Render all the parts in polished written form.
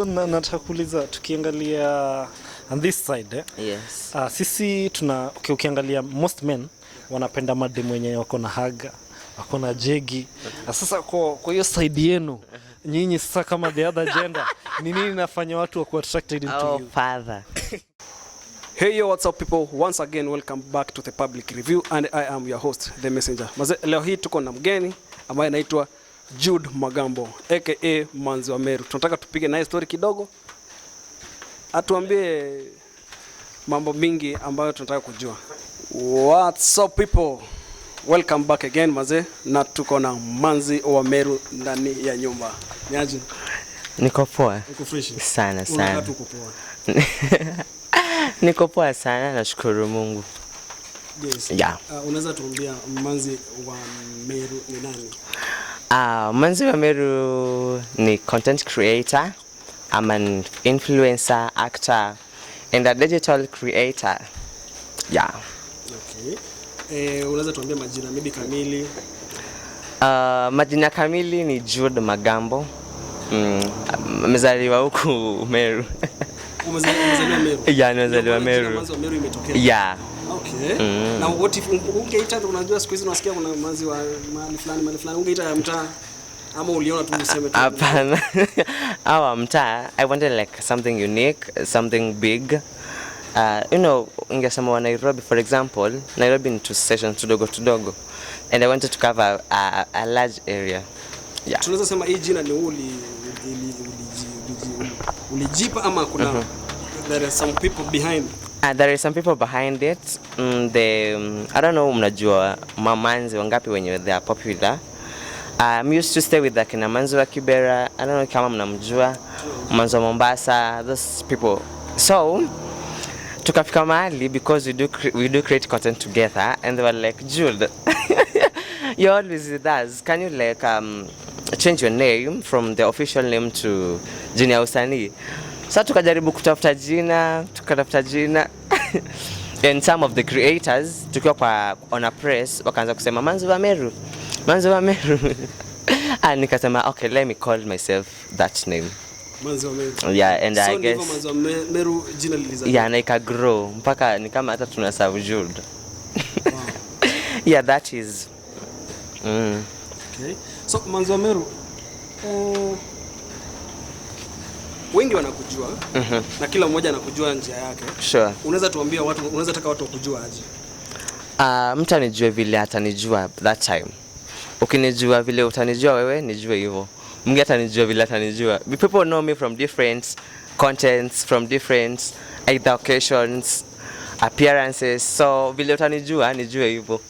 So nataka kuuliza tukiangalia on this side Yes. Sisi ukiangalia most men wanapenda madem wenye wako na haga, wako na jegi. Sasa kwa hiyo side yenu nyinyi sasa kama the other gender ni nini inafanya watu wa attracted into you? Oh father. Hey yo, what's up people? Once again welcome back to the public review and I am your host the messenger. Leo hii tuko na mgeni ambaye anaitwa JUDE Magambo aka Manzi wa Meru. Tunataka tupige naye story kidogo. Atuambie mambo mingi ambayo tunataka kujua. What's up people? Welcome back again maze, na tuko na Manzi wa Meru ndani ya nyumba. Niaje? Niko poa. Niko fresh. Sana. Unataka tuko poa. Niko poa sana, nashukuru Mungu. Yes. Yeah. Unaweza tuambia Manzi wa Meru ni nani? Manzi wa Meru ni content creator. I'm an influencer, actor, and a digital creator. Yeah. Okay. Unaweza tuambia majina maybe kamili? Majina kamili ni JUDE Magambo. Mezaliwa huku Meru. Umezaliwa Meru? Yeah, nimezaliwa Meru. Manzi wa Meru imetokea? Yeah. Okay. Na what if ungeita, unajua siku hizi unasikia kuna manzi wa mahali fulani ungeita ya mtaa ama uliona tu useme tu? Hapana. Our mtaa, I wanted like something unique, something big. You know, ungesema wa Nairobi for example, Nairobi ni two sessions tudogo. And I wanted to cover a large area. Yeah. Tunaweza sema hii jina ni ulijipa ama kuna there are some people behind? There are some people behind it. I don't know mnajua mamanzi wangapi wenye they are popular. I'm used to stay with the kina Manzi wa Kibera. I don't know kama mnamjua. Manzi wa Mombasa, those people. So tukafika mahali because we do create content together and they were like, JUDE, you're always with us. Can you like change your name from the official name to jina ya usanii? So tukajaribu kutafuta jina and some of the creators tukiwa kwa on a press wakaanza kusema Manzi wa Meru. And nikasema okay, let me call myself that name. Manzi wa Meru. Yeah, and so I guess Manzi wa Meru jina liliza. Yeah, na ika grow mpaka ni kama hata tunasavu JUDE. Wow. Yeah, that is. Okay. So Manzi wa Meru wengi wanakujua na kila mmoja anakujua njia yake. Sure. Unaweza tuambia watu, unaweza taka watu wakujua aje? Mtu anijue vile atanijua that time. Ukinijua vile utanijua wewe, nijue hivyo. Mwingine atanijua vile atanijua. People know me from different contents, from different either occasions, appearances. So vile utanijua, nijue hivyo.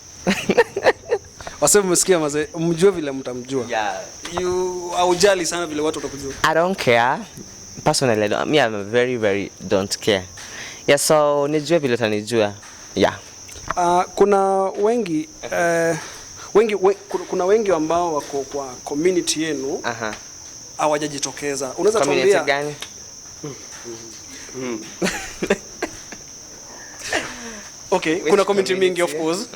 Wasema umesikia maze, mjue vile mtamjua. Yeah. You haujali sana vile watu watakujua. I don't care. Personally, I'm very don't care. Yeah, so nijue vile utanijua. Yeah. Kuna wengi kuna wengi ambao wako kwa community yenu hawajajitokeza. Unaweza tuambia gani? Okay, kuna community mingi of course.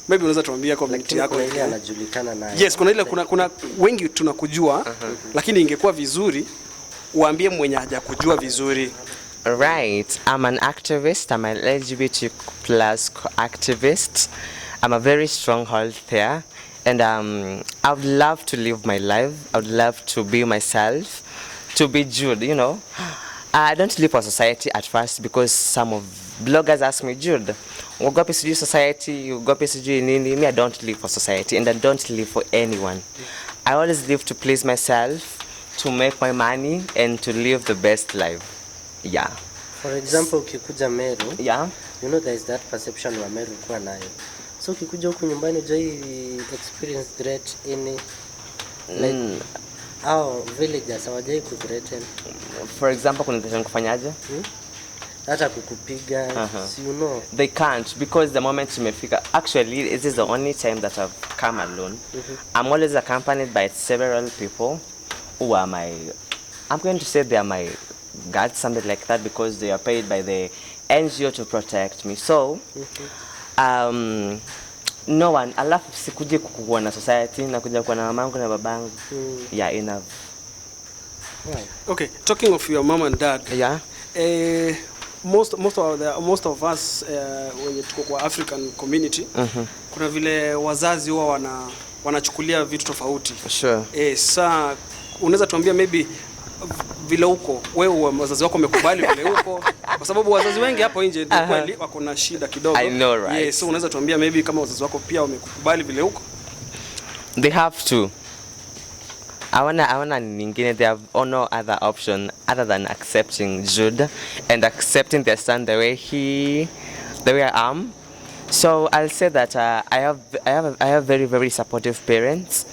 Maybe unaweza tuambia community yako ile anajulikana naye. Yes, kuna wengi tunakujua lakini ingekuwa vizuri uambie mwenye hajakujua vizuri. Right, I'm an activist. I'm an LGBTQ+ activist. I'm a very stronghold there, and I would love to live my life. I would love to be myself, to be JUDE. You know, I don't live for society at first because some of bloggers ask me, JUDE, ugopi sijui society, ugopi sijui nini. Me, I don't live for society, and I don't live for anyone. I always live to please myself, to make my money, and to live the best life. Yeah. For example, ukikuja Meru, yeah, you know there is that perception wa Meru kwa nayo. So ukikuja huku nyumbani joi experience threat any like villagers hawajai ku threaten. For example, kuna threaten kufanyaje? Hata kukupiga, you know. They can't because the moment tumefika, actually it is the only time that I've come alone. I'm always accompanied by several people who are I'm going to say they are my guards, something like that, because they are paid by the NGO to protect me. So no one, alafu sikuji kukuwa na society, nakuja kuwa na mamangu na babangu. Yeah, enough. Wow. Okay, talking of your mom and dad. Yeah. Most of us wenye tuko kwa African community, kuna vile wazazi huwa wanachukulia vitu tofauti. Sure. Saa unaweza tuambia maybe vile huko wewe wazazi wako wamekubali vile huko, kwa sababu wazazi wengi hapo nje ni kweli wako na shida kidogo. I know, right? Yes, so unaweza tuambia maybe kama wazazi wako pia wamekubali vile huko? They have to. I wanna ningine, they have no other option other than accepting Jude and accepting their son the way I am. So I'll say that I have very, very supportive parents,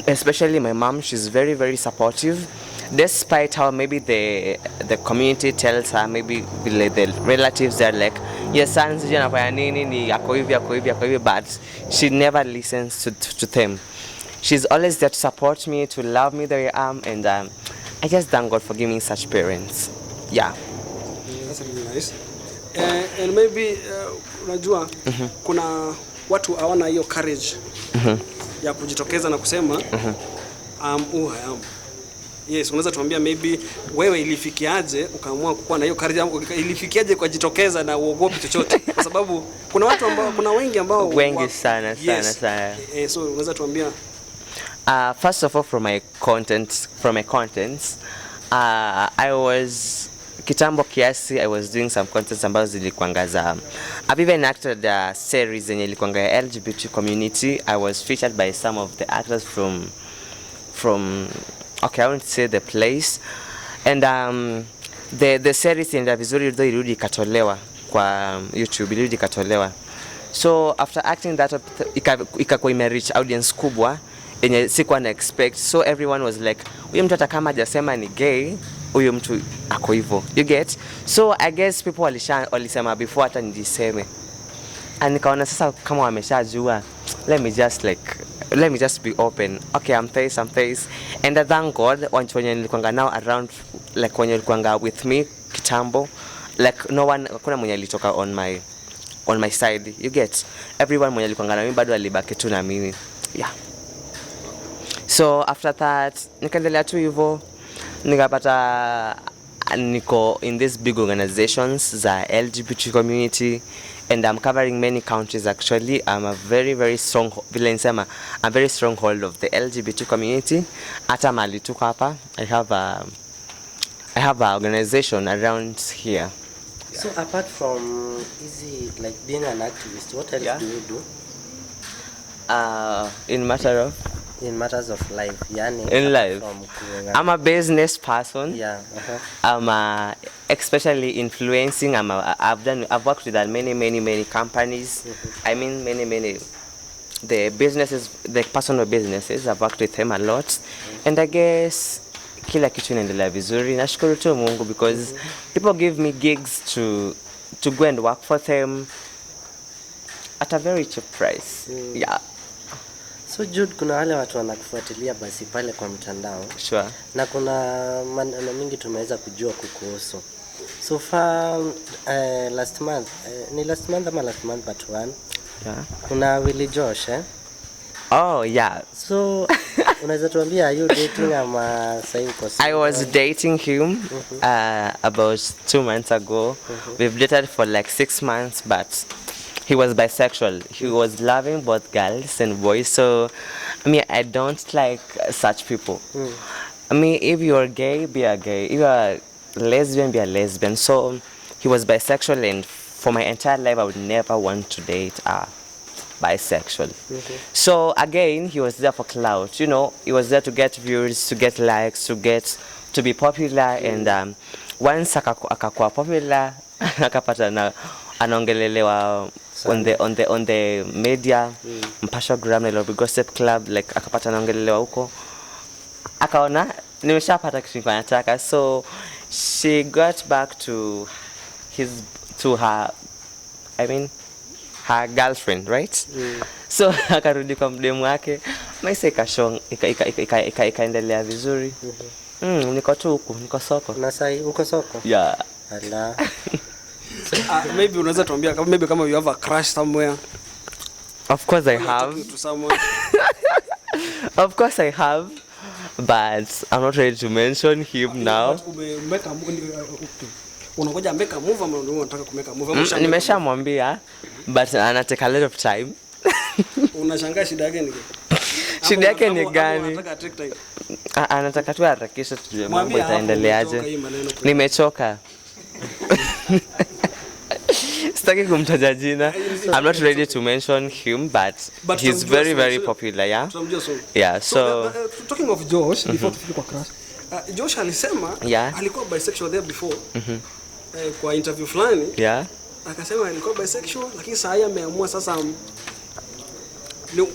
especially my mom. She's very, very supportive, despite how maybe the community tells her, maybe the relatives are like, your son's ako hivi, but she never listens to them. She's always there to support me, to love me the way I am, and I just thank God for giving me such parents. Yeah. That's really nice. And maybe unajua kuna watu hawana hiyo courage ya kujitokeza na kusema who I am. Yes, unaweza tuambia maybe wewe ilifikiaje ukaamua kuwa na hiyo courage, ilifikiaje kwa jitokeza na uogopi chochote? Kwa sababu kuna watu ambao, kuna wengi ambao wengi sana. So unaweza tuambia first of all, from my contents, I was kitambo kiasi, I was doing some contents ambazo zilikuanga za, I've even acted a series yenye ilikuanga ya LGBT community. I was featured by some of the actors from okay, I won't say the place, and the series enda vizuri, ndio irudi ikatolewa kwa YouTube, irudi ikatolewa. So after acting that ikakuwa imereach audience kubwa yenye sikuwa na expect, so everyone was like, huyu mtu hata kama hajasema ni gay, huyu mtu ako hivyo, you get. So I guess people walisema before hata nijiseme, and nikaona sasa kama wameshajua, let me just be open. Okay, I'm face, and I thank God wenye nilikuanga now around, like wenye nilikuanga with me kitambo, like no one, kuna mwenye alitoka on my side, you get. Everyone mwenye alikuanga na mimi bado alibaki tu na mimi. Yeah. So after that nikaendelea tu hivyo, nikapata niko in these big organizations za LGBT community, and I'm covering many countries actually. I'm a very, very strong, vile nisema, a very strong hold of the LGBT community. Hata mali tuko hapa, I have a organization around here. So apart from easy, like being an activist, what else do you do? In matters of life, yani. In life, I'm a business person. Yeah. I'm especially influencing. I've worked with many companies. I mean many the businesses, the personal businesses. I've worked with them a lot, and I guess kila kitu inaendelea vizuri. Nashukuru tu Mungu because people give me gigs to go and work for them at a very cheap price. Yeah. So Jude, kuna wale watu wanakufuatilia basi pale kwa mtandao. Sure. Na kuna maneno mingi tumeweza kujua kukuhusu. So far last month but one. Yeah. Kuna Willy Josh, eh? Oh yeah. So unaweza tuambia, are you dating ama sasa uko single? I was dating him about 2 months ago. We've dated for like 6 months, but he was bisexual. He was loving both girls and boys. So, I mean, I don't like such people. I mean, if you're gay, be a gay. If you're lesbian, be a lesbian. So, he was bisexual, and for my entire life, I would never want to date a bisexual. So, again, he was there for clout. You know, he was there to get views, to get likes, to be popular. And once akakuwa popular, akapata na anaongelelewa on the media, Mpasho Gram, Nairobi Gossip Club, like akapata anaongelelewa huko, akaona nimeshapata kitu nilikuwa nataka, so she got back to her girlfriend, right? So akarudi kwa mdemu wake, maisha ikaendelea vizuri. Niko tu huku, niko soko. Na sasa uko soko? Yeah. Ala. Maybe unaweza tuambia kama you have a crush somewhere. Of course I have. To someone. Of course I have. but I'm not ready to mention him now. Umeka unangoja ameka move ama unataka kumeka move? Nimeshamwambia but anatake a lot of time. Unashangaa shida yake ni gani? Shida yake ni gani? Anataka take time. Anataka tu harakisha tujue mambo itaendeleaje. Nimechoka. Sitaki kumtaja jina. I'm not ready to mention him, but he's very, very popular, yeah? Yeah, so talking of Josh, before tufike kwa crush. Josh alisema alikuwa bisexual there before. Kwa interview fulani. Yeah. Akasema alikuwa bisexual, lakini sasa ameamua sasa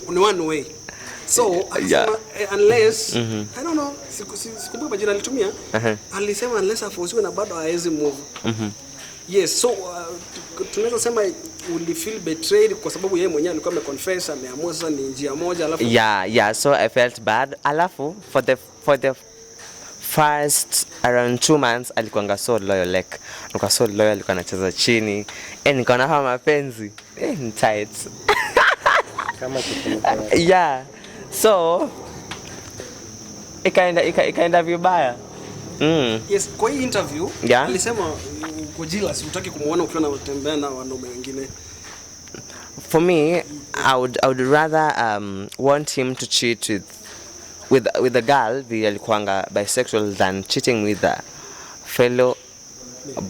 ni one way. So akasema unless I don't know, sikumbuka majina alitumia. Alisema unless aforsiwe na bado haezi move. Yes, so tunaweza sema uli feel betrayed kwa sababu yeye mwenyewe alikuwa ameconfess ameamua sasa ni njia moja alafu yeah, so I felt bad. Alafu for the first around 2 months alikuwa so loyal, alikuwa anacheza chini. Nikaona kama mapenzi ni tight. Kama kitu. Yeah. So ikaenda vibaya. Yes, kwa hii interview alisema uko jealous, hutaki kumuona ukiwa unatembea na wanaume wengine. For me, I would rather want him to cheat with a girl vile alikuanga bisexual than cheating with a fellow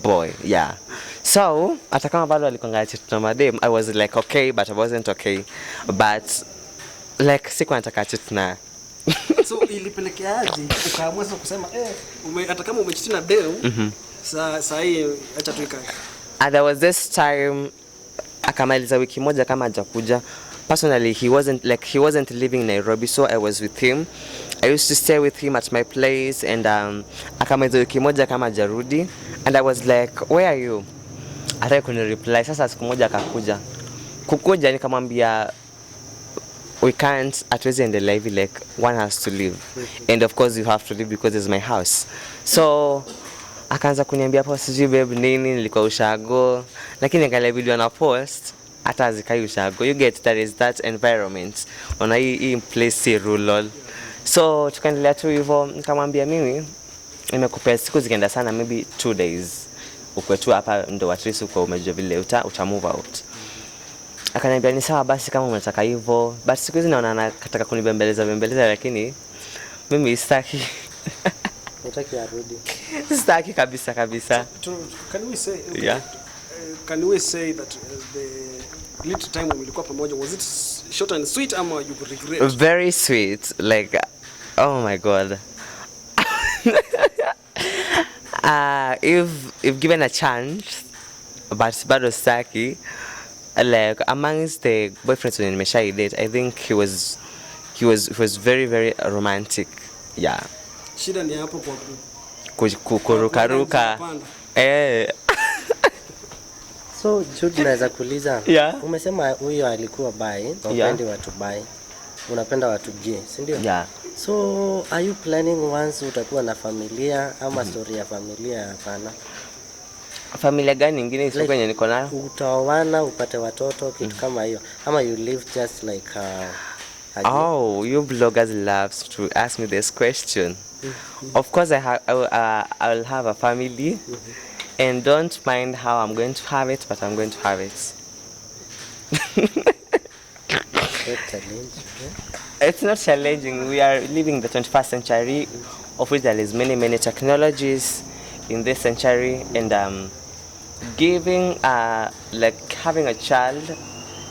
boy. Yeah. So hata kama bado alikuanga cheat na madem, I was like okay, but I wasn't okay. But like sikuwa nataka cheat na. So ilipelekeaje ukaamua sasa kusema hata kama umecheat na dem sasa hii acha tu ikae? There was this time akamaliza wiki moja kama hajakuja. Personally, he wasn't living in Nairobi, so I was with him. I used to stay with him at my place, and akamaliza wiki moja kama hajarudi, and I was like, where are you? Ataka kuni reply. Sasa siku moja akakuja. Kukuja nikamwambia we can't, hatuwezi endelea hivi, like one has to leave. And of course you have to leave because it's my house. So akaanza kuniambia hapo sijui babe nini, nilikuwa ushago, lakini angalia video na post hata azikai ushago. You get that is that environment. Ona hii place rural. So tukaendelea tu hivyo, nikamwambia mimi nimekupea siku zikienda sana, maybe 2 days. Ukwe tu hapa ndo at least uko umejua vile uta move out. Akaniambia ni sawa basi kama unataka hivyo. But siku hizi naona anataka kunibembeleza lakini mimi sitaki. Nataka arudi. Sitaki kabisa. Can we say yeah? Can we say that the little time when mlikuwa pamoja, was it short and sweet ama you regret? Very sweet, like oh my god. If given a chance, but bado sitaki. Like amongst the boyfriends when nimeshai date, I think he was very, very romantic. Yeah. Shida ni hapo kwa kurukaruka. So Jude, naweza kuuliza, umesema huyo alikuwa bi, unapendi watu bi, unapenda watu gay, si ndio? Yeah. So are you planning once utakuwa na familia ama story ya familia hapana? Familia gani nyingine sio kwenye niko nayo? Utaoana upate watoto kitu kama hiyo, ama you live just like oh, you bloggers love to ask me this question. Of course I will have a family. And don't mind how I'm going to have it, but I'm going to have it. It's not challenging. We are living the 21st century, of which there is many technologies in this century, and giving like having a child,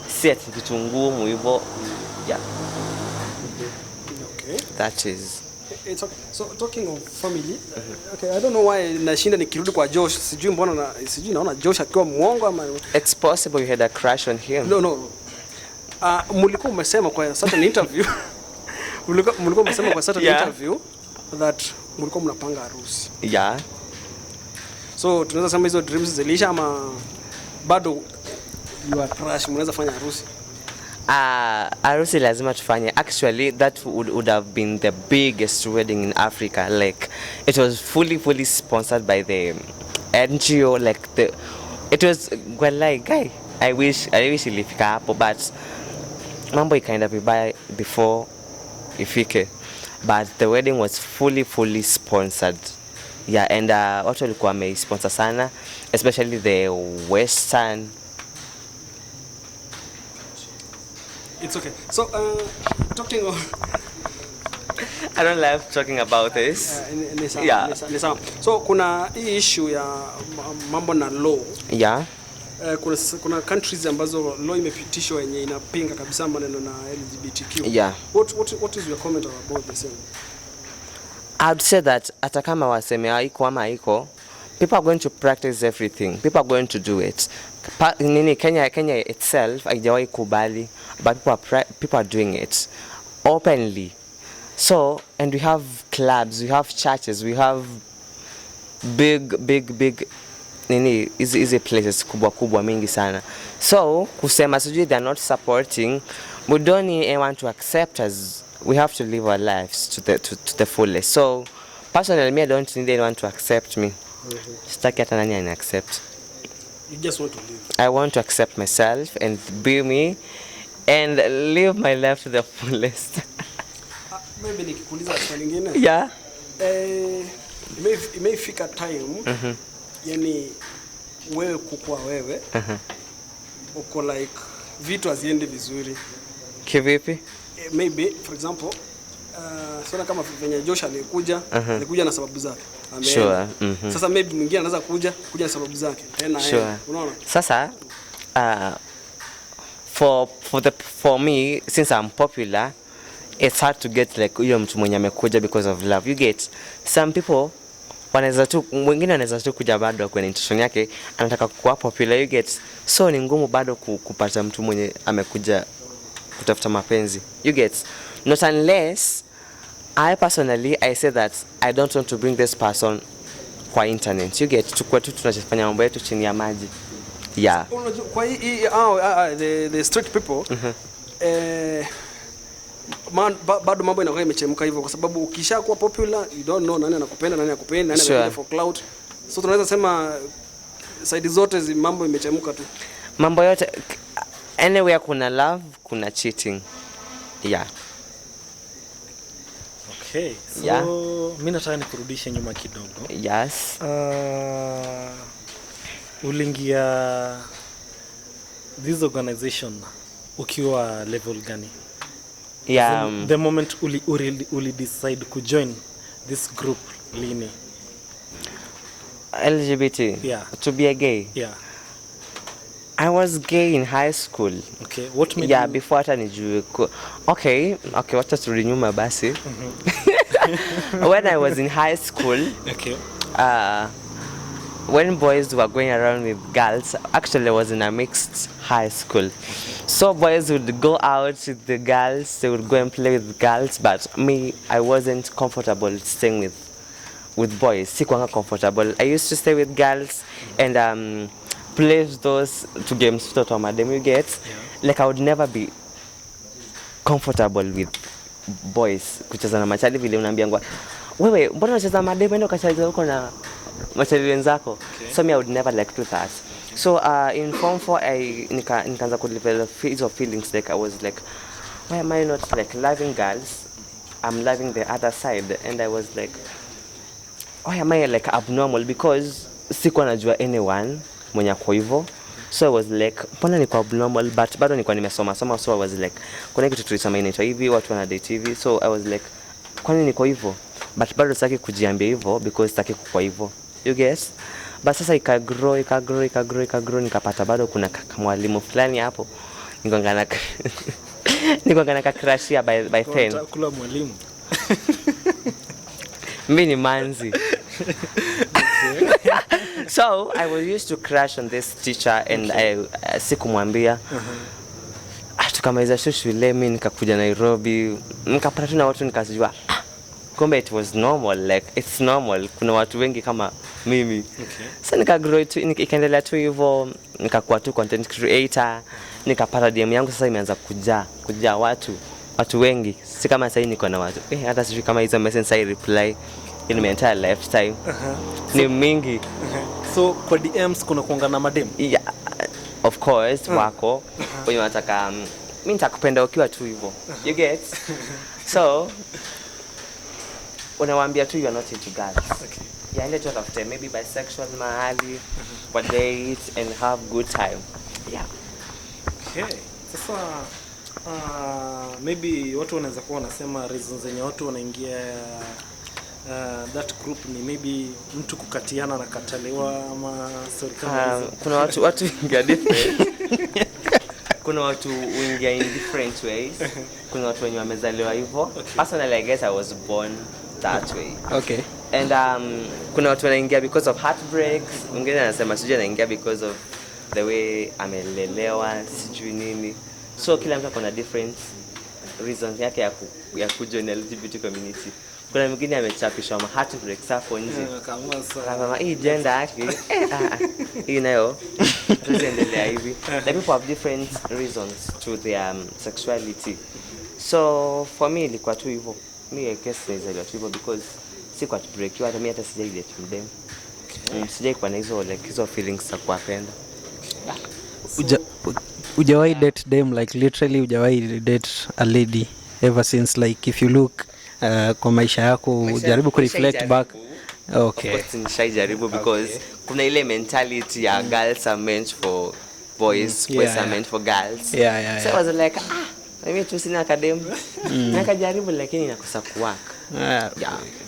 si ati kitu ngumu hivyo. Yeah. Okay. That is. It's okay. So talking of family, okay, I don't know why nashinda nikirudi kwa Josh, sijui mbona sijui naona Josh akiwa muongo ama it's possible you had a crush on him. No. Mlikuwa umesema kwa certain interview mlikuwa umesema kwa certain interview that mlikuwa mnapanga harusi. Yeah. So tunaweza sema hizo dreams zilisha ama bado you are crush, mnaweza fanya harusi? Harusi lazima tufanye. Actually, that would have been the biggest wedding in Africa. Like, it was fully sponsored by the NGO. Like, it was well, like, guy, I wish ilifika hapo, but mambo ikaenda vibaya before ifike. but the wedding was fully sponsored. Yeah, and watu walikuwa wameisponsor sana, especially the Western. It's okay. So talking of I don't love talking about this. Yeah. So kuna hii issue ya mambo na law. Yeah. Kuna countries ambazo law imepitishwa yenye inapinga kabisa maneno na LGBTQ. Yeah. What is your comment about this? I'd say that hata kama waseme haiko ama haiko, people are going to practice everything. People are going to do it. Kenya itself haijawahi kubali, but people are doing it openly. So, and we have clubs, we have churches, we have big easy places kubwa mingi sana. So kusema sijui they're not supporting, we don't want to accept us. We have to live our lives to the fullest. So personally, me, I don't need anyone to accept me. Sitaki hata nani ani accept. You just want to live. I want to accept myself and be me and live my life to the fullest. Maybe nikikuuliza swali lingine. Yeah. Imefika time. Yani wewe kukua wewe. Uko like vitu haziende vizuri. Kivipi? Maybe for example, sio kama venye Josh alikuja na sababu zake. Sure. Sasa maybe mwingine anaweza kuja na sababu zake. Sure. Unaona? Sasa for me, since I'm popular, it's hard to get like huyo mtu mwenye amekuja because of love. You get some people mwingine anaweza tu kuja bado kwenye intention yake anataka kuwa popular, you get, so ni ngumu bado kupata mtu mwenye amekuja kutafuta mapenzi, you get, not unless I personally say that I don't want to bring this person kwa internet, you get, tukua tu tunafanya mambo yetu chini ya maji. Yeah. Kwa the street people bado mambo inakuwa imechemka hivyo, kwa sababu ukishakuwa popular you don't know nani anakupenda nani hakupendi, nani anakuja for cloud. So tunaweza sema side zote mambo imechemka tu, mambo yote anywhere kuna love kuna cheating. Yeah. Okay, so yeah. Mimi nataka nikurudishe nyuma kidogo. Yes. Ulingia this organization ukiwa level gani? Yeah. The moment uli decide to join this group lini? LGBT? Yeah. To be a gay? Yeah. I was gay in high school. Okay, what made yeah, you... before hata nijue. Okay, wacha turudi nyuma basi. When I was in high school, okay. When boys were going around with girls, actually I was in a mixed high school. So boys would go out with the girls, they would go and play with girls, but me, I wasn't comfortable staying with boys. Sikuanga comfortable. I used to stay with girls and play those two games to madam, you get. Yeah. Like I would never be comfortable with boys. Kucheza na machali vile unaambiangwa, wewe mbona unacheza madem ndio kacheza huko na machali wenzako? So me, I would never like do that. So in form 4 nikaanza ku develop feelings, like I was like, why am I not like loving girls? I'm loving the other side, and I was like, why am I like abnormal? Because sikuwa najua anyone mwenye kwa hivyo. So I was like, mbona niko abnormal, but bado nilikuwa nimesoma. So I was like, kuna kitu tulisema inaitwa hivi, watu wana date hivi. So I was like, kwani niko hivyo? But bado sitaki kujiambia hivyo because sitaki kukua hivyo. You guess? But sasa ikagrow nikapata bado kuna mwalimu fulani hapo. Nikongana ka crush ya by 10. Kula mwalimu. Mimi ni manzi. So I was used to crush on this teacher and I sikumwambia. Tukamaliza shule, mimi nikakuja Nairobi, nikapata tu na watu nikasijua. Kumbe it was normal, like it's normal. Kuna watu wengi kama mimi. Okay. So nikagrow tu, ikaendelea tu hivyo, nikakuwa tu content creator, nikapata DM yangu sasa imeanza kujaa watu wengi. Si kama sasa niko na watu. Hata sijui kama hizo message sasa reply in my entire lifetime. Ni mingi. So kwa DMs kuna kuongana madem? Yeah, of course wako. Wenye wanataka mimi nitakupenda ukiwa tu hivyo. You get? So unawaambia tu you are not into girls. Okay. Yaende tu atafute maybe bisexual mahali for date and have good time. Yeah. Okay. Sasa maybe watu wanaweza kuwa wanasema reasons zenye watu wanaingia that group ni maybe mtu kukatiana na kataliwa ama story kama hizo. Kuna watu ingia different. Kuna watu uingia in different ways. Kuna watu wenye wamezaliwa hivyo. Okay. Personally, I guess I was born that way. Okay. And kuna watu wanaingia because of heartbreaks. Mwingine anasema sijui anaingia because of the way amelelewa, sijui nini. So kila mtu kuna different reasons yake ya kujoin LGBT community. Kuna mwingine amechapishwa ma heartbreaks hapo nje. Kama hii gender yake hii nayo tuendelea hivi. The people have different reasons to their sexuality. So for me ilikuwa tu hivyo. Me I guess is a hivyo because si kwa break you hata mimi hata sijai date with them. Sijai kwa na hizo feelings za kuwapenda. Hujawahi date them, like literally hujawahi date a lady ever since, like if you look kwa maisha yako ujaribu ku reflect back. Okay. Of course nishaijaribu because kuna ile mentality ya girls are meant for boys, boys are meant for girls. So I was like mimi tu sina academy. Nakajaribu lakini inakosa kuwork.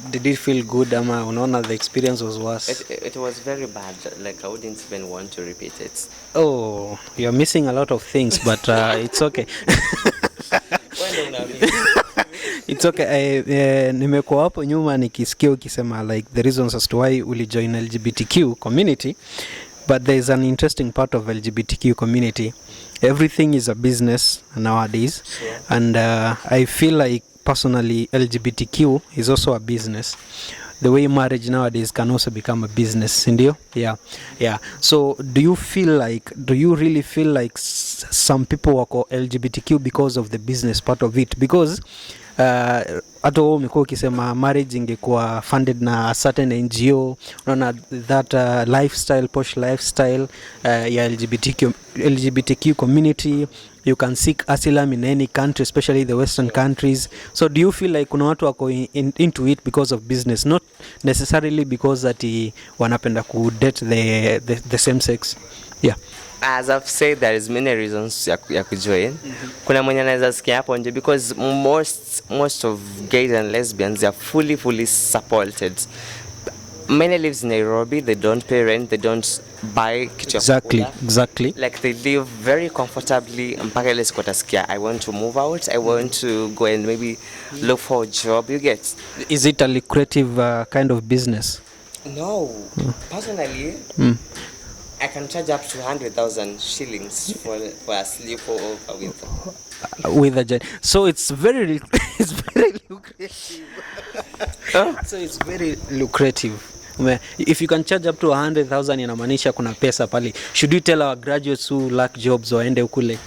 Did it feel good ama unaona the experience was worse? It was very bad, like I wouldn't even want to repeat it. Oh, you're missing a lot of things, but it's okay. It's okay. Nimekuwa hapo nyuma nikisikia ukisema like the reasons as to why uli join LGBTQ community, but there is an interesting part of LGBTQ community. Everything is a business nowadays. Sure. And I feel like personally LGBTQ is also a business. The way marriage nowadays can also become a business, ndio? Yeah. So do you really feel like some people wako LGBTQ because of the business part of it? Because hata wewe umekuwa ukisema marriage ingekuwa funded na a certain NGO, unaona that lifestyle, posh lifestyle ya LGBTQ community, you can seek asylum in any country, especially the western countries. So do you feel like kuna watu wako into it because of business, not necessarily because that wanapenda ku date the same sex? Yeah. As I've said, there is many reasons ya kujoin. Kuna mwenye anaweza sikia hapo nje because most of gays and lesbians are fully supported. Many lives in Nairobi, they don't pay rent, they don't buy kitu. Exactly. Like they live very comfortably. Mpaka ile siku utasikia I want to move out, I want to go and maybe look for a job, you get. Is it a lucrative kind of business? No. Personally, I can charge up to 100,000 shillings for a sleepover with a jet. So it's very lucrative. So it's very lucrative. If you can charge up to 100,000 inamaanisha kuna pesa pale. Should we tell our graduates who lack jobs waende ukule?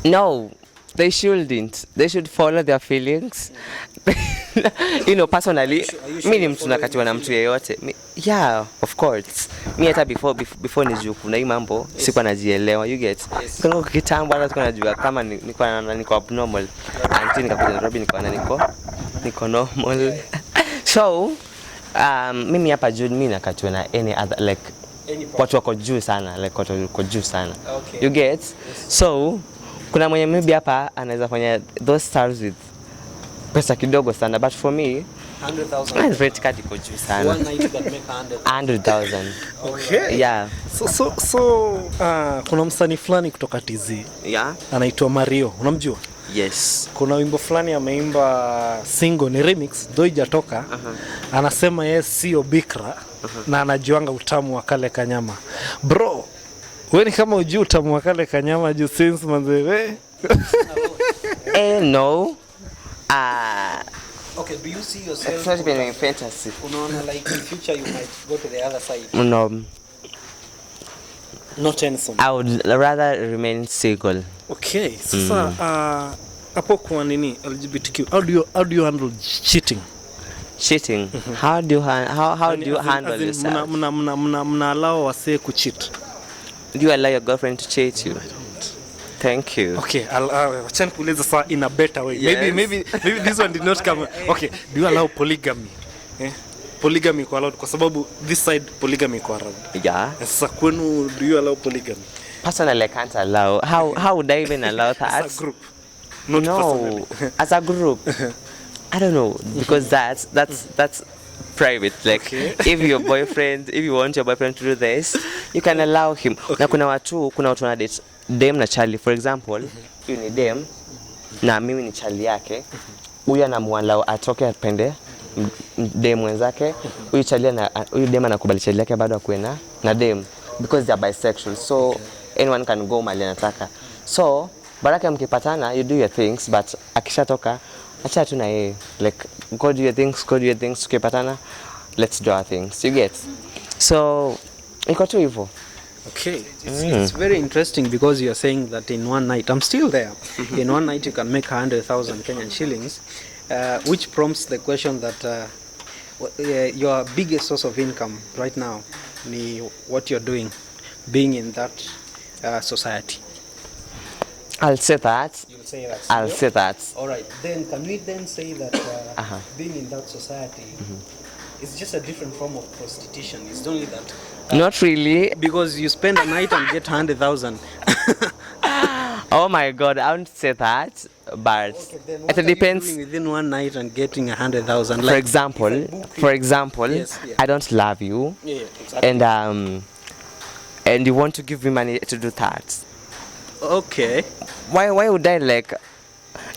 No, they shouldn't. They should follow their feelings. You know, personally, mimi ni mtu nakatiwa na mtu yeyote. Yeah, of course. Mimi hata before nijue kuna hii mambo sikuwa najielewa, you get. Kuna kitambo hata sikuwa najua kama niko abnormal. Until nikakuja Nairobi nikaona niko normal. So, mimi hapa JUDE mimi nakatiwa na any other like watu wako juu sana, like watu wako juu sana. You get? So, kuna mwenye maybe hapa anaweza fanya those stars with pesa kidogo sana, but for me 100,000 rate card iko juu sana. One night you can make 100,000. Okay. Yeah. So kuna msanii fulani kutoka TZ. Yeah. Anaitwa Mario. Unamjua? Yes. Kuna wimbo fulani ameimba single ni remix ndio haijatoka. Anasema yeye sio bikra na anajuanga utamu wa kale kanyama. Bro, wewe ni kama ujui utamu wa kale kanyama juu since manzewe. No. Okay, do you see yourself? It's not even a fantasy. Unaona like in future you might go to the other side? No. Not handsome. I would rather remain single. Okay. Sasa hapo kwa nini LGBTQ? How do you handle cheating? Cheating. How do you handle yourself? Mna allow wase ku cheat. Do you allow your girlfriend to cheat you? Thank you. Okay, wacha nikuulize sasa in a better way. Yes. Maybe this one did not come. Okay, do you allow polygamy? polygamy iko allowed kwa sababu this side polygamy iko allowed. Yeah. Sasa kwenu do you allow polygamy? Personally, I can't allow. How would I even allow that? As a group. Not No, as a group. I don't know because that's private. Like if you want your boyfriend to do this, you can allow him. Na kuna watu wana date dem na Charlie, for example, you ni dem na mimi ni Charlie yake. Huyu anamwallow atoke apende dem mwenzake. Huyu dem anakubali Charlie yake bado akuwe na dem because they are bisexual. So anyone can go mali anataka. So baraka mkipatana, you do your things, but akishatoka acha tu na yeye, like go do your things, tukipatana let's do our things, you get. So iko tu hivyo. Okay, it's very interesting because you are saying that in one night, I'm still there, in one night you can make 100,000 Kenyan shillings, which prompts the question that your biggest source of income right now ni what you're doing, being in that society. I'll say that. You'll say that. I'll say that. All right. Then can we then say that being in that society is just a different form of prostitution? It's only that. Not really. Because you spend a night and get 100,000. Oh my God, I won't say that, but What it depends. Are you doing within one night and getting 100,000? For example, Yes, yeah. I don't love you, Yeah, exactly. and you want to give me money to do that. Okay. Why would I like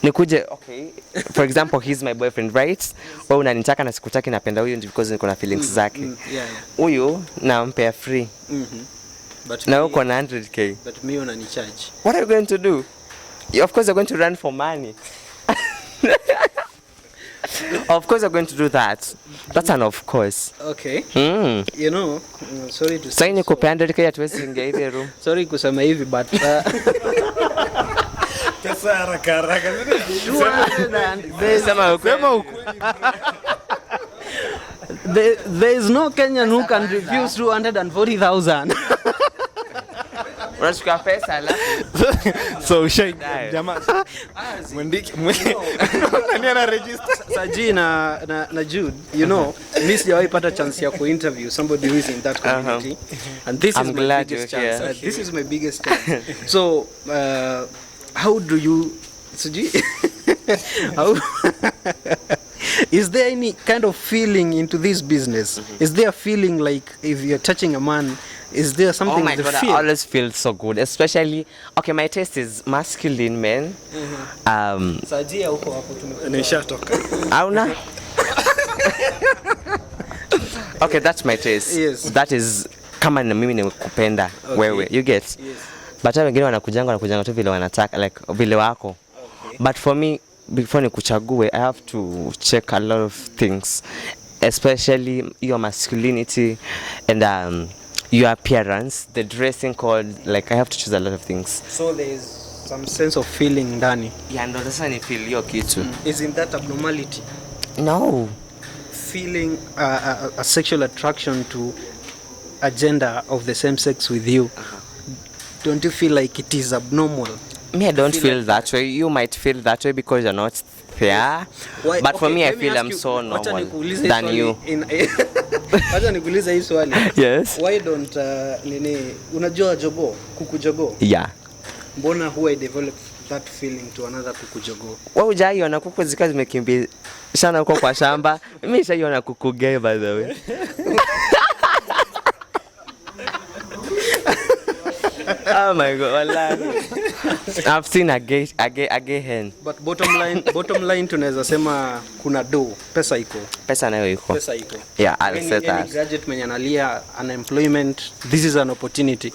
nikuje? Okay, for example, he's my boyfriend, right? Wewe unanitaka na sikutaki, napenda huyu because niko na feelings zake. Yeah. Huyu nampea free. But Na uko na 100k. But me unani charge. What are you going to do? Of course you're going to run for money. Of course you're going to do that. That's an of course. Okay. Mm. You know, sorry to Sasa say. niko 100k hatuwezi ingia hivi room. Sorry kusema hivi but Pesa haraka. Sema there is no Kenyan who can refuse 240,000. unachukua pesa alafu So ushaini jamaa mwandiki nani ana register Saji na Jude, you know, mimi sijawahi pata chance ya ku-interview somebody who is in that community. And this I'm is my glad biggest you're chance. here. This is my biggest chance. So, how do you Saji how is there any kind of feeling into this business? Is there a feeling like if you're touching a man, is there something oh my to God, feel? I always feel so good, especially okay, my taste is masculine men. Saji huko hapo tumekuwa. nishatoka. Auna? Okay, that's my taste. Yes. That is kama na mimi nimekupenda wewe. You get? Yes. But wengine wanakujanga tu vile wanataka, like vile wako. Okay. But for me, before nikuchague, I have to check a lot of things, especially your masculinity and your appearance, the dressing code. Like I have to choose a lot of things. So there is some sense of feeling ndani. Yeah, ndo sasa ni feel hiyo kitu. Isn't that abnormality? No. Feeling a sexual attraction to a gender of the same sex with you. Don't you feel like it is abnormal? Me, I don't feel that way. You might feel that way because you're not fair. Why? But for Okay, me, I let feel ask I'm you, so wacha normal nikuulize hii than swali you. Wacha nikuulize hii swali. Yes. Why don't unajua jogo, kuku jogo? Yeah. Mbona huwa I develop that feeling to another kuku jogo? Wewe hujaiona kuku zika zimekimbia sana huko kwa shamba? Mimi nishaiona kuku gay, by the way. Oh my God, wallahi. I've seen a gay hen. But bottom line tunaweza sema kuna pesa iko. Pesa nayo iko. Pesa iko. Yeah, I'll say Any that. graduate mwenye analia unemployment, this is an opportunity.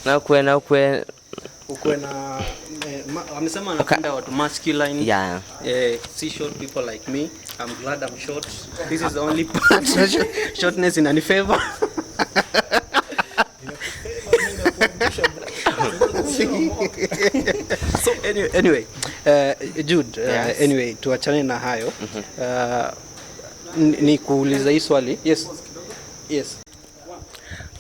Na ukwe Ukwe na amesema anapenda watu masculine. yeah. See short people like me. I'm glad I'm short. This is the only part. Shortness in any favor. So anyway, Jude, Yes. anyway, tuachane na hayo. Ni kuuliza hii swali. Yes.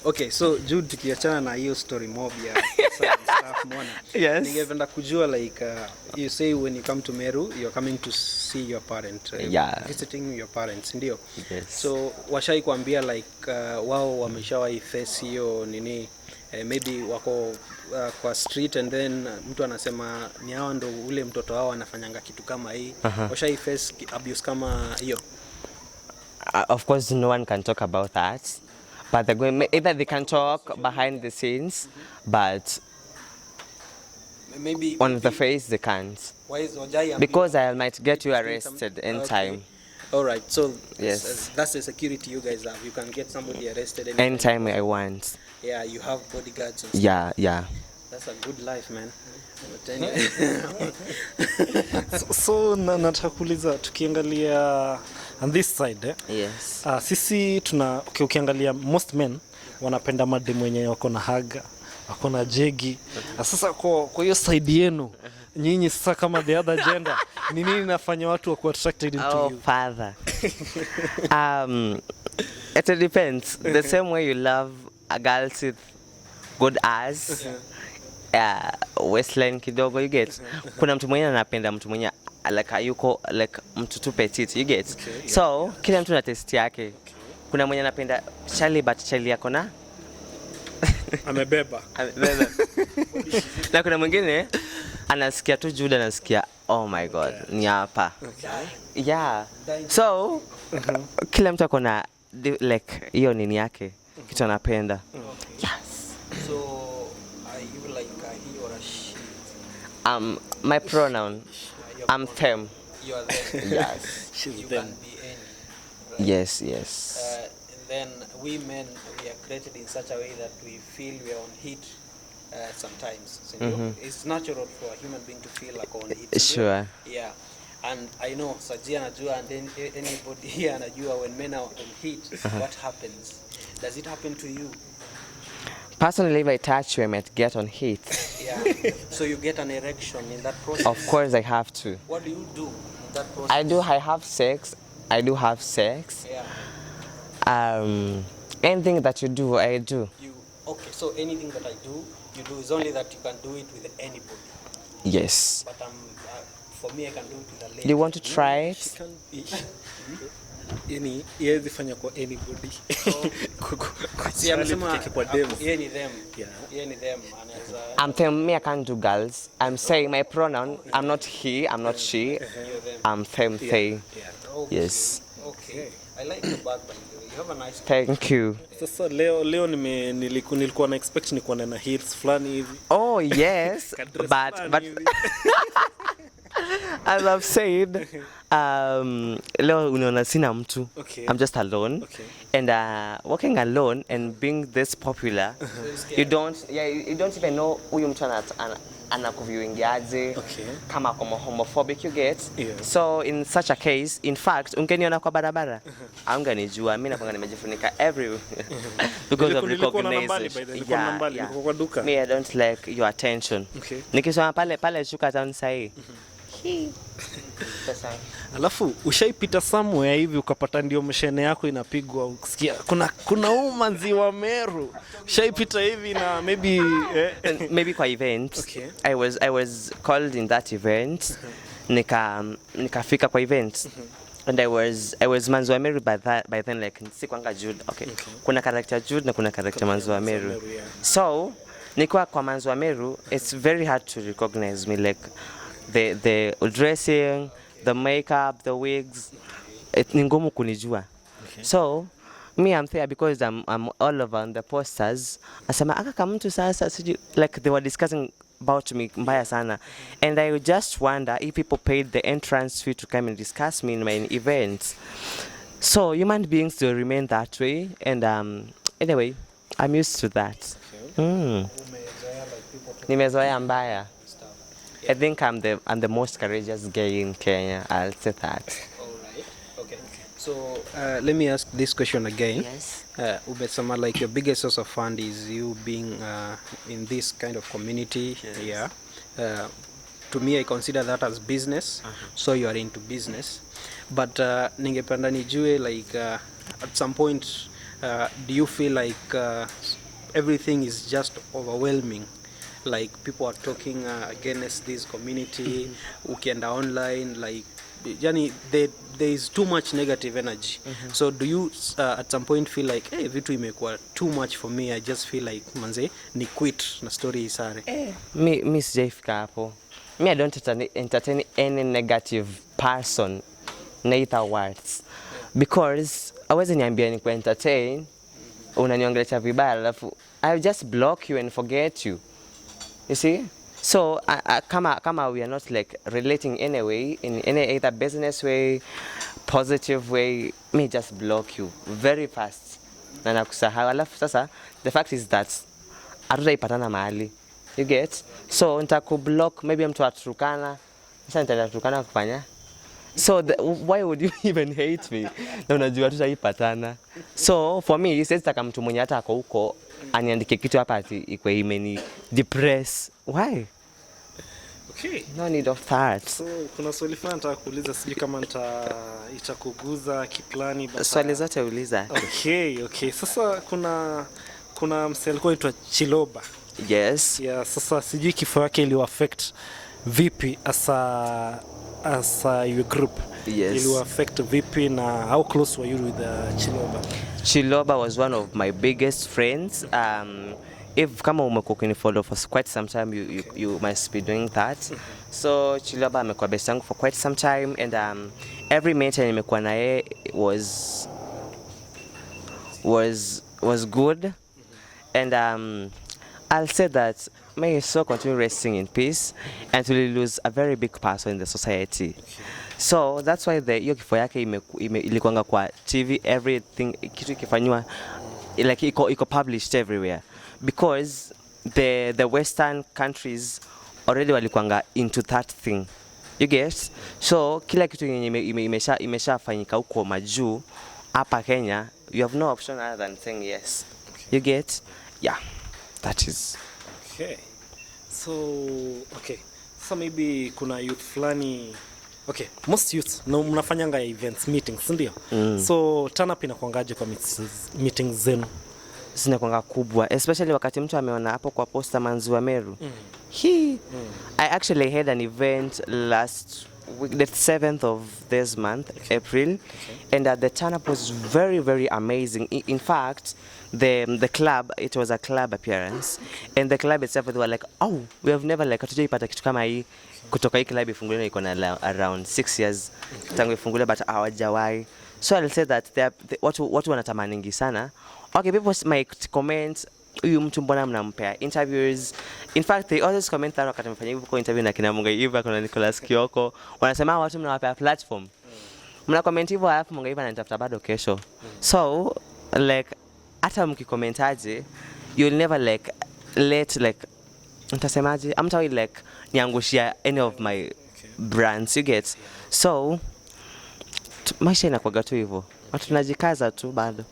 Okay, so Jude, tukiachana na hiyo story mob ya pesa and stuff mona. Yes. Ningependa kujua like you say when you come to Meru you're coming to see your parent. Visiting your parents, ndio. Yes. So washai kuambia like wao wameshawahi face hiyo nini maybe wako kwa street and then mtu anasema ni hao ndo ule mtoto wao anafanyanga kitu kama hii. Washai face abuse kama hiyo? Of course, no one can talk about that. But either they can talk behind the scenes, but maybe on the face they can't. Why is Ojai Because I might get you arrested anytime. All right, so Yes. that's the security you guys have. You can get somebody arrested Anytime I want. Yeah, you have bodyguards and Yeah. That's a good life, man. But anyway. So nataka kuuliza tukiangalia on this side Yes. sisi ukiangalia most men wanapenda madem wenye wako na haga, wako na jegi. Sasa kwa hiyo side yenu nyinyi sasa kama the other gender ni nini inafanya watu wa attracted into you? Father. It depends. The same way you love a girl with good ass, waistline kidogo, you get. Kuna mtu mwenye anapenda mtu mwenye like yuko like mtu tu petite, you get. Okay, so kila mtu na taste yake. Kuna mwenye anapenda Charlie but Charlie yako na Amebeba. Na kuna mwingine anasikia tu Jude, anasikia oh my god, ni hapa. Yeah. So kila mtu akona like hiyo nini yake, kitu anapenda. Yes. So are you like a he or a she? My pronoun, I'm them. You are them. Yes. You them. can be any. Yes. And then we men, we are created in such a way that we feel we are on heat sometimes. So, it's natural for a human being to feel like on heat. Sure. Yeah. And I know Sajia anajua and then anybody here anajua when men are on heat, what happens? Does it happen to you? Personally, if I touch you, I might get on heat. Yeah. So you get an erection in that process? Of course, I have to. What do you do in that process? I have sex. Yeah. Anything that you do, I do. Okay, so anything that I do, you do. Is only that you can do it with anybody. Yes. But for me, I can do it with a lady. You want to try it? Yani yeye fanya kwa anybody. Si amesema kwa demo. Yeye ni them. Yeah. Yeye ni them. Anaweza. I'm telling me I can't do girls. I'm saying my pronoun. I'm not he. I'm not she. I'm them. They. Yeah. Okay. Yes. Okay. I like your bag, by the way. You have a nice. Thank you. Sasa leo nilikuwa na expect nikuwa na heels fulani hivi. Oh yes, but as I've said, leo unaona sina mtu. Okay. I'm just alone. Okay. And walking alone and being this popular, you don't even know huyu mtu anakuviewingiaje. Okay. Kama homophobic, you get. Yeah. So in such a case, in fact, ungeniona kwa barabara, aunganijua mimi nakwanga nimejifunika everywhere because of recognition. Yeah. Me, I don't like your attention. Okay. Nikisema pale shuka town sahi. Alafu ushaipita somewhere hivi ukapata ndio mshene yako inapigwa, ukisikia kuna umanzi wa Meru. Ushaipita hivi na maybe kwa event. Okay. I was called in that event. Nikafika kwa event. And I was Manzo wa Meru by then, like sikwanga Jude. Okay. Kuna character Jude na kuna character Manzo wa Meru. Yeah. So nikiwa kwa Manzo wa Meru, it's very hard to recognize me, like the dressing, the makeup, the wigs. Ni ngumu kunijua. Okay. So me, I'm there because I'm all over on the posters. Asema aka kama mtu sasa like they were discussing about me mbaya sana, and I just wonder if people paid the entrance fee to come and discuss me in my events. So human beings will remain that way, and anyway, I'm used to that. Nimezoea mbaya. I think I'm the most courageous gay in Kenya. I'll say that. All right. Okay. So let me ask this question again. Yes. Ubesama, like your biggest source of fund is you being in this kind of community. Yes. Yeah. To me, I consider that as business. So you are into business. But ningependa nijue, like at some point, do you feel like everything is just overwhelming. Like people are talking against this community. Ukienda online, like yani there is too much negative energy. So do you at some point feel like hey, vitu imekuwa too much for me, I just feel like manze ni quit na story isare? Mi sijaifika hapo. Me, I don't entertain any negative person, neither words, because awezi niambia ni entertain unaniongelesha vibaya alafu I'll just block you and forget you. You see? So kama we are not like relating anyway in any either business way, positive way, me just block you very fast na nakusahau. Alafu sasa the fact is that hatutaipatana mahali, you get? So nitakublock, maybe mtu atukana, sasa nitatukana kufanya. So why would you even hate me? Na unajua tutaipatana. So for me, siwezi taka mtu mwenye hata ako huko aniandike kitu hapa ati ikwe imeni depress. Why? Okay. No need of that. So kuna swali fulani nataka kuuliza, sijui kama itakuguza kiplani but Swali zote uliza. Okay. Sasa kuna msee alikuwa anaitwa Chiloba. Yes. Yeah, sasa sijui kifo yake ili affect vipi as your group. Yes. Ili affect vipi na how close were you with Chiloba? Chiloba was one of my biggest friends. If kama umekuwa follow for quite some time, you must be doing that. So Chiloba amekuwa best yangu for quite some time, and every meeting nimekuwa naye was good, and I'll say that may his soul continue resting in peace until he lose a very big person in the society. So that's why hiyo kifo yake ilikuanga kwa TV, everything kitu ikifanywa like iko published everywhere, because the western countries already walikuanga into that thing, you get? So kila kitu imeshafanyika huko majuu, hapa Kenya you have no option other than saying yes. You get? Yeah, that is. Okay. So maybe kuna youth fulani. Okay, most youth no mnafanyanga events, meetings, ndio? So turn up inakuangaje kwa meetings zenu? Zinakuanga kubwa, especially wakati mtu ameona hapo kwa posta Manzi wa Meru. I actually had an event last week, the 7th of this month, April, and the turn-up was very, very amazing. In fact, the club, it was a club appearance, and the club itself, they were like, oh, we have never like hatujaipata kitu kama hii kutoka hii club ifunguliwe, iko na around 6 years tangu ifunguliwe, but hawajawahi. So I'll say that watu wanatamaningi sana. Okay, people might comment, huyu mtu mbona mnampea interviews. In fact, they always comment that wakati mfanya hivyo kwa interview na kina Mungaiva, kuna Nicholas Kioko, wanasema watu mnawapea platform. Mna comment hivyo alafu Mungaiva ananitafuta bado kesho. So like hata mkikomentaje, you'll never like let like nitasemaje, amtawi like niangushia any of my brands, you get? So maisha inakuwa tu hivyo. Watu tunajikaza tu bado.